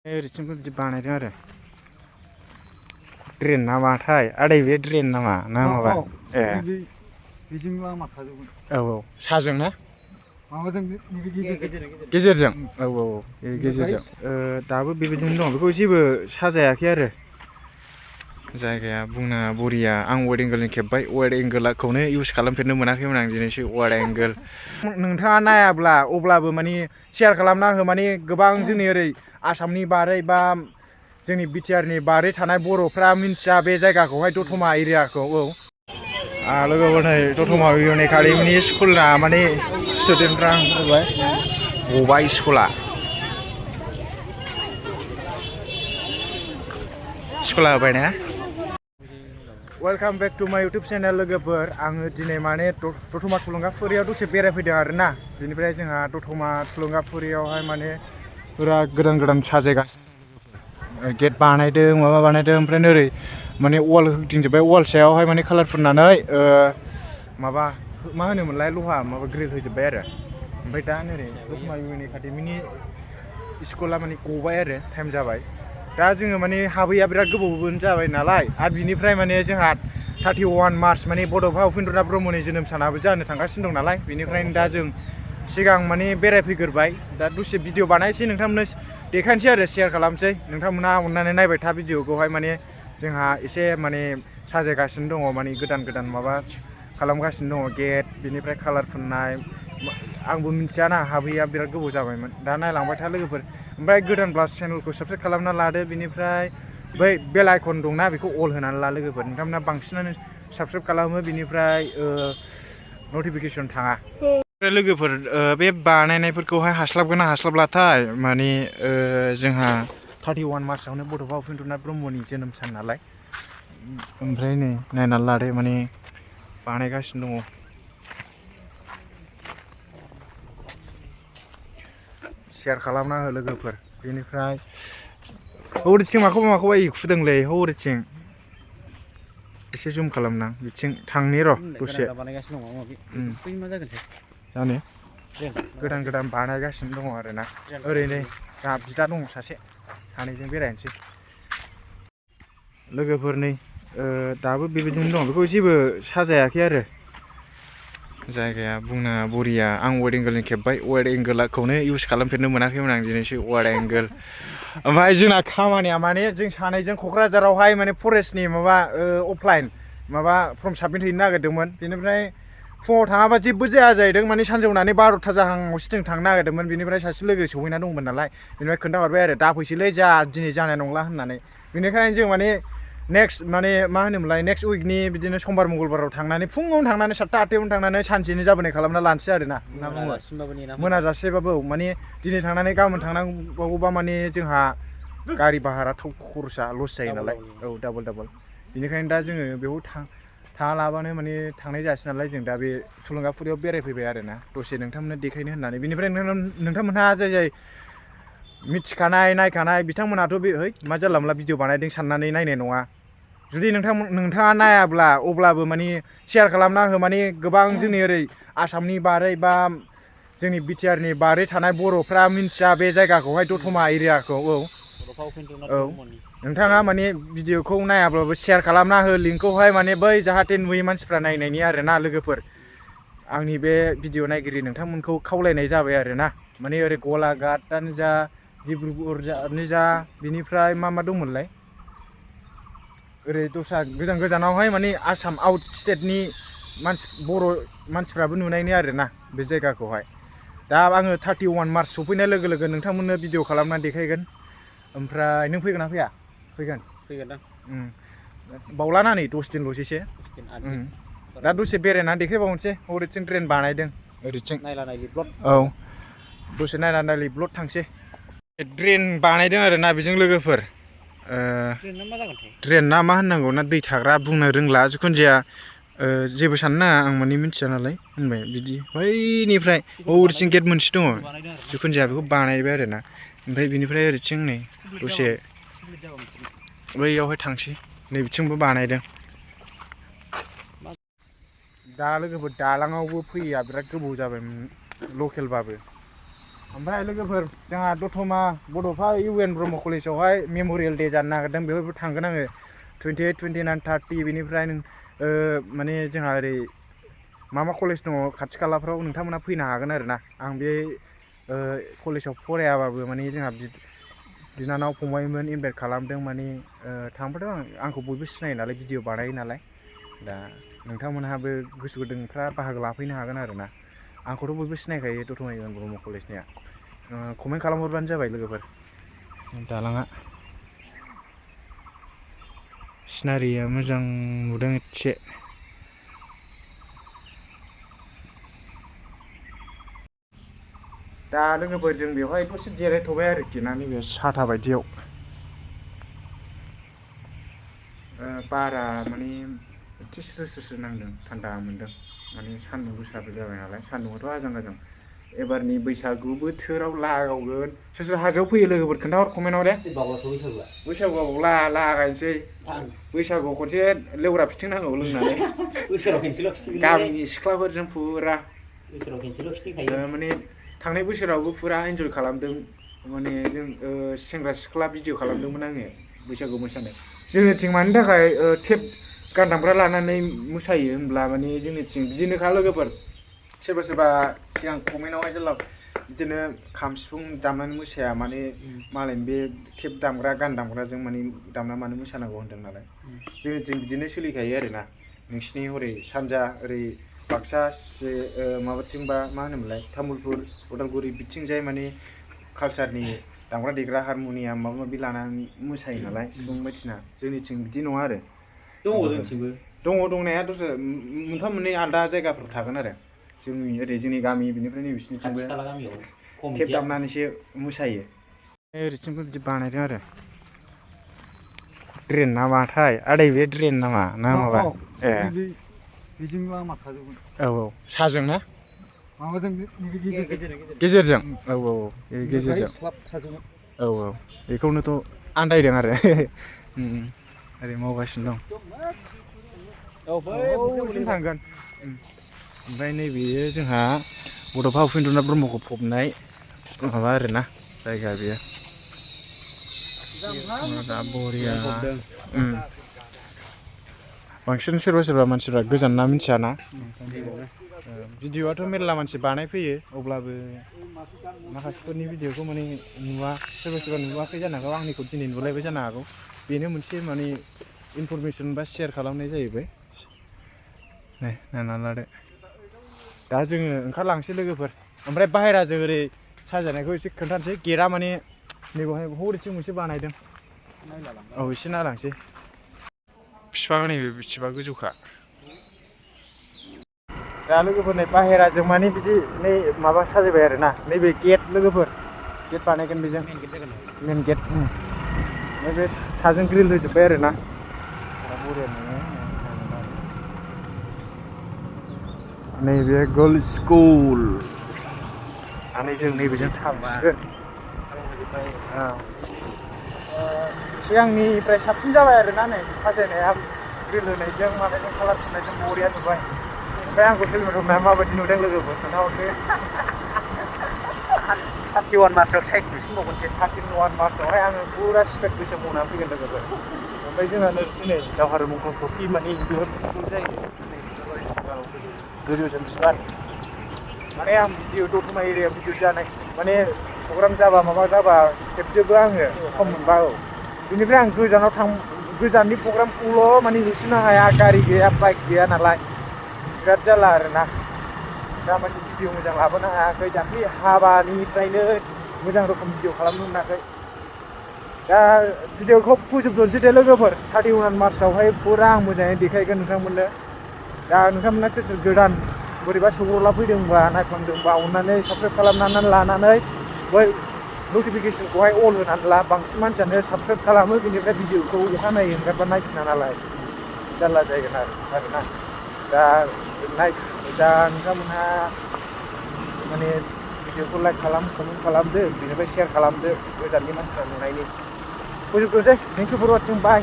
ओरैथिंबो बिदि बानायदों आरो ड्रेन नामाथाय आदै बे ड्रेन नामा ना माबा ए बिदिं लामा थाजोबगोन औ औ साजों ना माबाजों गेजेरजों औ औ गेजेरजों दाबो बेबायदिनो दं बेखौ जेबो साजायाखै आरो जायगाया बुंना बरिया आं वाइड एंगोलनि खेब्बाय वाइड एंगोलखौनो इउज खालामफेरनो मोनाखैमोन आं दिनैसो वाइड एंगोल नोंथाङा नायाब्ला अब्लाबो माने शेयार खालामना हो माने गोबां जोंनि ओरै आसामनि बारै बा जोंनि बिटिआरनि बारै थानाय बर'फ्रा मिन्थिया बे जायगाखौहाय दतमा एरियाखौ औ लोगोफोर नै दतमा इउएन एकाडेमिनि स्कुलना माने स्टुडेन्टफ्रा ओंखारबाय गबाय स्कुला होबाय ना वेलकाम बेक टु माय इउटुब चेनेल लोगोफोर आङो दिनै माने दतमा थुलुंगाफुरियाव दसे बेरायफैदों आरोना बेनिफ्राय जोंहा दतमा थुलुंगाफुरियावहाय माने बिराद गोदान गोदान साजायगासिनो गेट बानायदों माबा बानायदों ओमफ्राय ओरै माने वाल होदिंजोब्बाय वाल सायावहाय माने कालार फुननानै माबा मा होनोमोनलाय लहा माबा ग्रिल होजोब्बाय आरो ओमफ्राय दा ओरै दतमा इउएन एकाडेमिनि स्कुला माने गबाय आरो टाइम जाबाय दा जोङो माने हाबैया बिराद गोबावबो जाबाय नालाय आरो बिनिफ्राय माने जोंहा 31 मार्च माने बड'फा उपेन्द्रनाथ ब्रह्मनि जोनोम सानाबो जानो थांगासिनो दं नालाय बेनिफ्रायनो दा जों सिगां माने बेरायफैग्रोबाय दा दसे भिडिअ बानायसै नोंथांमोननो देखायनोसै आरो शेयार खालामसै नोंथांमोना अननानै नायबाय था भिडिअखौहाय माने जोंहा एसे माने साजायगासिनो दङ माने गोदान गोदान माबा खालामगासिनो दङ गेट बेनिफ्राय कालार फुननाय आंबो मिथियाना हाबैया बिराद गोबाव जाबायमोन दा नायलांबाय था लोगोफोर ओमफ्राय गोदानब्ला चेनेलखौ साबस्क्राइब खालामना लादो बेनिफ्राय बै बेल आइकन दंना बेखौ अल होनानै ला लोगोफोर नोंथांमोना बांसिनानो साबस्क्राइब खालामो बेनिफ्राय नटिफिकेसन थाङा लोगोफोर बे बानायनायफोरखौहाय हास्लाबगोन ना हास्लाबलाथाय माने जोंहा 31 मार्चआवनो बड'फा उपेन्द्रनाथ ब्रह्मनि जोनोम सान नालाय ओमफ्राय नै नायनानै लादो माने बानायगासिनो दङ शेयार खालामना हो लोगोफोर बेनिफ्राय हरैथिं माखौबा खुदोंलै हरैथिं एसे जुम खालामना बिथिं थांनि र' दसे जानो गोदान गोदान बानायगासिनो दङ आरोना ओरैनो जोंहा बिदा दङ सासे सानैजों बेरायनोसै लोगोफोर नै दाबो बेबायदिनो दं बेखौ जेबो साजायाखै आरो जायगाया बुंना बरिया आं वाइड एंगोलनि खेब्बाय वाइड एंगोलखौनो इउज खालामफेरनो मोनाखैमोन आं दिनैसो वाइड एंगोल ओमफ्राय जोंना खामानिया माने जों सानैजों क'क्राझारावहाय माने फरेस्टनि माबा अफलाइन माबा फर्म साबमिट हैनो नागिरदोंमोन बेनिफ्राय फुङाव थाङाबा जेबो जाया जाहैदों माने सानजौनानै 12ता जाहांआवसो जों थांनो नागिरदोंमोन बेनिफ्राय सासे लोगो सौहैना दंमोन नालाय बेनिफ्राय खोन्थाहरबाय आरो दा फैसैलै दिनै जानाय नंला होननानै बेनिखायनो जों माने नेक्स्ट माने मा होनोमोनलाय नेक्स्ट उइकनि बिदिनो समबार मंगलबाराव थांनानै फुङावनो थांनानै 7ता 8तायावनो थांनानै सानसेनि जाबोनाय खालामना लानोसै आरो ना मोनाजासेबाबो माने दिनै थांनानै गाबोन थांनांगौबा माने जोंहा गारि भारा थाव खरसा लस जायो नालाय औ डाबल बेनिखायनो दा जोङो बेयाव थाङालाबानो माने थांनाय जायासै नालाय जों दा बे थुलुंगाफुरियाव बेरायफैबाय आरोना दसे नोंथांमोननो देखायनो होननानै बेनिफ्राय नोंथांमोनहा जाय मिथिखानाय नायखानाय बिथांमोनहाथ' बे मा जानला मोनला भिडिअ बानायदों साननानै नायनाय नङा जुदि नोंथाङा नायाब्ला अब्लाबो माने शेयार खालामना हो माने गोबां जोंनि ओरै आसामनि बारै बा जोंनि बिटिआरनि बारै थानाय बर'फ्रा मिन्थिया बे जायगाखौहाय दतमा एरियाखौ औ नोंथाङा माने भिडिअखौ नायाब्लाबो शेयार खालामना हो लिंकखौहाय माने बै जाहाथे नुयै मानसिफ्रा नायनायनि आरोना लोगोफोर आंनि बे भिडिअ नायगिरि नोंथांमोनखौ खावलायनाय जाबाय आरोना माने ओरै गलाघाटआनो जा डिब्रुगड़आनो जा बिनिफ्राय मा दंमोनलाय ओरै दस्रा गोजान गोजानावहाय माने आसाम आउट स्टेटनि बर' मानसिफ्राबो नुनायनि आरोना बे जायगाखौहाय दा आङो 31 मार्च सफैनाय लोगो लोगो नोंथांमोननो भिडिअ खालामनानै देखायगोन ओमफ्राय नों फैगोन ना फैया फैगोन बावलाना नै 10 दिनल'सैसो दा दसे बेरायनानै देखायबावनोसै ओरैथिं ड्रेन बानायदों ओरैथिं औ दसे नायला नायलि ब्लड थांसै ड्रेन बानायदों आरोना बेजों लोगोफोर ड्रेन ना मा होननांगौ ना दै थाग्रा बुंनो रोंला जिखुनु जाया जेबो साननो नाङा आं माने मिथिया नालाय होनबाय बिदि बैनिफ्राय ओरैथिं गेट मोनसे दङ जिखुनु जाया बेखौ बानायबाय आरोना ओमफ्राय बिनिफ्राय ओरैथिं नै दसे बैयावहाय थांसै नैबिथिंबो बानायदों दा लोगोफोर दालाङावबो फैया बिराद गोबाव जाबायमोन लकेलबाबो ओमफ्राय लोगोफोर जोंहा दतमा बड'फा इउएन ब्रह्म कलेजावहाय मेम'रियेल डे जानो नागिरदों बेवहायबो थांगोन आङो 28, 29, 30 बेनिफ्राय माने जोंहा ओरै मा कलेज दङ खाथि खालाफ्राव नोंथांमोना फैनो हागोन आरो ना आं बे कलेजाव फरायाबाबो माने जोंहा बिनानाव फंबायमोन इनभाइट खालामदों माने थांबाथ' आंखौ बयबो सिनायो नालाय भिडिअ बानायो नालाय दा नोंथांमोनहाबो गोसो गुदुंफ्रा बाहागो लाफैनो हागोन आरो ना आंखौथ' बयबो सिनायखायो दतमा इउएन ब्रह्म कलेजनिया कमेन्ट खालामहरबानो जाबाय लोगोफोर दालाङा सिनारिया मोजां नुदों एसे दा लोगोफोर जों बेवहाय दसे जिरायथ'बाय आरोखि ना नैबे साथा बायदियाव बारा माने एसे स्रो नांदों थान्दा मोनदों माने सान्दुं गोसाबो जाबाय नालाय सान्दुंआथ' आजां एबारनि बैसागु बोथोराव लागावगोन सोर सोर हाजोआव फैयो लोगोफोर खोन्थाहर कमेन्टआव दे बैसागुआव लागायनोसै बैसागुआव खनसे लेवरा फिथिंनांगौ लोंनानै बोसोराव खेनसेल' फिथिं गामिनि सिख्लाफोरजों फुरा बोसोराव खेनसेल' फिथिंखायो माने थांनाय बोसोरावबो फुरा एन्जय खालामदों माने जों सेंग्रा सिख्ला भिडिअ खालामदोंमोन आङो बैसागु मोसानाय जोंनिथिं मानि थाखाय टेप गानदामग्रा लानानै मोसायो होनब्ला माने जोंनिथिं बिदिनोखा लोगोफोर सोरबा सिगां कमेन्टआवहाय जेला बिदिनो खाम सिफुं दामनानै मोसाया माने मालायनि बे टेप दामग्रा गान दामग्राजों माने दामना मानो मोसानांगौ होनदों नालाय जोंनिथिं बिदिनो सोलिखायो आरोना नोंसिनि हरै सानजा ओरै बाक्सा माबाथिंबा मा होनोमोनलाय तामुलपुर उदालगुरि बिथिंजाय माने कालसारनि दामग्रा देग्रा हारम'नियाम माबा माबि लानानै मोसायो नालाय सिफुं बायदिसिना जोंनिथिं बिदि नङा आरो दङ जोंथिंबो दंनाया दस्रा मोनफा मोननै आलदा जायगाफ्राव थागोन आरो जोंनि गामि बेनिफ्राय नैबिसिनिथिंबो टेप दामनानैसो मोसायो ओरैथिंबो बिदि बानायदों आरो ड्रेन नामाथाय आदै बे ड्रेन नामा ना माबा ए बेजों लामा थाजोबगोन औ साजों ना माबाजों गेजेरजों औ गेजेरजों औ बेखौनोथ' आन्दायदों आरो ओरै मावगासिनो दं बैसिम थांगोन ओमफ्राय नैबेयो जोंहा बड'फा उपेन्द्रनाथ ब्रह्मखौ फबनाय माबा आरोना जायगा बेयो दा बरिया बांसिन सोरबा मानसिफ्रा गोजान ना मिथियाना भिडिअआथ' मेरला मानसि बानायफैयो अब्लाबो माखासेफोरनि भिडिअखौ माने नुवा सोरबा नुवाखै जानो हागौ आंनिखौ दिनै नुलायबाय जानो हागौ बेनो मोनसे माने इनफरमेसन बा शेयार खालामनाय जाहैबाय नायना लादो दा जोङो ओंखारलांसै लोगोफोर ओमफ्राय बाहेराजों ओरै साजायनायखौ एसे खोन्थानोसै गेटआ माने नैबेवहाय हरैथिं मोनसे बानायदों औ एसे नायलांसै बिफां नैबे बिसिबा गोजौखा दा लोगोफोर नै बाहेराजों माने बिदि नै माबा साजायबाय आरोना नैबे गेट लोगोफोर गेट बानायगोन बेजों मेन गेट ओमफ्राय बे साजों ग्रिल होजोब्बाय आरोना नैबे गर्ल्स स्कुल आरो जों नैबेजों थांसिगोन सिगांनिफ्राय साबसिन जाबाय आरोना नै साजायनाया ग्रिल होनायजों मानायजों कालार फुननायजों बरिया नुबाय ओमफ्राय आंखौ हेलमेट हमनाया माबायदि नुदों लोगोफोर खोन्थाहरदो 31 मार्चआव साइज नुसिनबावगोनसो 31 मार्चआवहाय आङो फुरा स्पेड बैसो मावनानै फैगोन लोगोफोर ओमफ्राय जोंहा दिनै दावहारु मुंख्लं ट्रफि माने बिहर स्कुल जायो गोजौजों बिबार माने आं भिडिअ दतमा एरियायाव भिडिअ जानाय माने प्रग्राम जाबा माबा जाबा खेबजोबो आङो सम मोनबा औ बेनिफ्राय आं गोजाननि प्रग्रामखौल' माने होसोनो हाया गारि गैया बाइक गैया नालाय बिराद जाला आरोना दा माने भिडिअ मोजां लाबोनो हायाखै दाख्लै हाबानिफ्रायनो मोजां रोखोम भिडिअ खालामनो मोनाखै दा भिडिअखौ फोजोबथ'नोसै दे लोगोफोर 31 मार्चआवहाय फुरा आं मोजाङै देखायगोन नोंथांमोननो दा नोंथांमोना सोर गोदान बोरैबा सौग्रावला फैदोंबा नायफ्लांदोंबा अननानै साबस्क्राइब खालामनानै लानानै बै नटिफिकेसनखौहाय अल होनानै ला बांसिन मानसियानो साबस्क्राइब खालामो बेनिफ्राय भिडिअखौ अखानायै ओंखारबा नायफिना नालाय जारला जागोन आरोना दा नोंथांमोनहा माने भिडिअखौ लाइक कमेन्ट खालामदो बेनिफ्राय शेयार खालामदो गोजाननि मानसिफ्रा नुनायनि फोजोबथ'नोसै thank you for watching bye